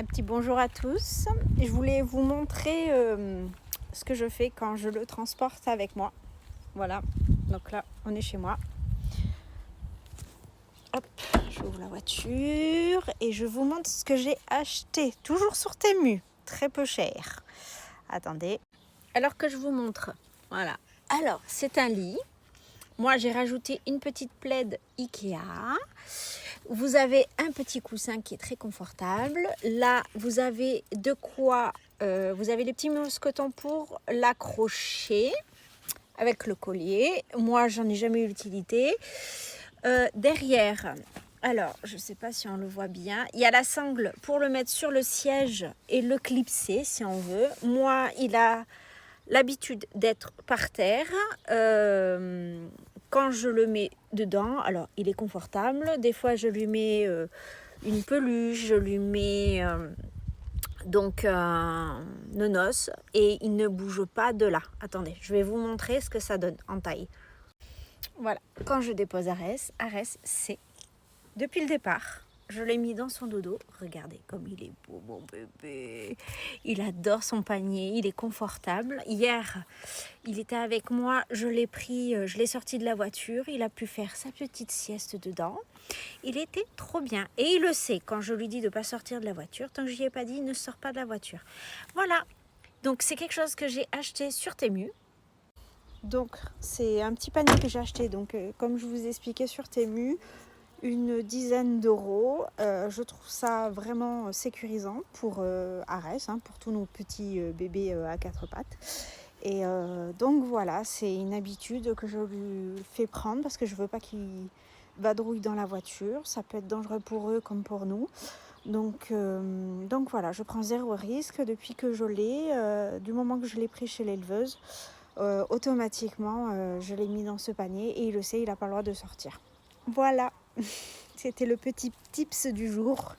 Un petit bonjour à tous. Je voulais vous montrer ce que je fais quand je le transporte avec moi. Voilà, donc là on est chez moi. Hop, j'ouvre la voiture et je vous montre ce que j'ai acheté. Toujours sur Temu, très peu cher. Attendez. Alors que je vous montre, voilà. Alors, c'est un lit. Moi, j'ai rajouté une petite plaide Ikea. Vous avez un petit coussin qui est très confortable. Là, vous avez de quoi... vous avez les petits mousquetons pour l'accrocher avec le collier. Moi, j'en ai jamais eu l'utilité. Derrière, alors, je ne sais pas si on le voit bien. Il y a la sangle pour le mettre sur le siège et le clipser si on veut. Moi, il a l'habitude d'être par terre. Quand je le mets dedans, alors il est confortable. Des fois, je lui mets une peluche, je lui mets donc un nonos et il ne bouge pas de là. Attendez, je vais vous montrer ce que ça donne en taille. Voilà, quand je dépose Arès, c'est depuis le départ. Je l'ai mis dans son dodo. Regardez comme il est beau, mon bébé. Il adore son panier, il est confortable. Hier, il était avec moi, je l'ai pris, je l'ai sorti de la voiture. Il a pu faire sa petite sieste dedans. Il était trop bien. Et il le sait, quand je lui dis de ne pas sortir de la voiture, tant que je n'y ai pas dit, il ne sort pas de la voiture. Voilà, donc c'est quelque chose que j'ai acheté sur Temu. Donc c'est un petit panier que j'ai acheté, donc comme je vous expliquais sur Temu, une dizaine d'euros. Je trouve ça vraiment sécurisant pour Arès, pour tous nos petits bébés à quatre pattes. Et donc voilà, c'est une habitude que je lui fais prendre parce que je veux pas qu'il vadrouille dans la voiture. Ça peut être dangereux pour eux comme pour nous. Donc voilà, je prends zéro risque depuis que je l'ai. Du moment que je l'ai pris chez l'éleveuse, automatiquement, je l'ai mis dans ce panier et il le sait, il n'a pas le droit de sortir. Voilà, c'était le petit tips du jour.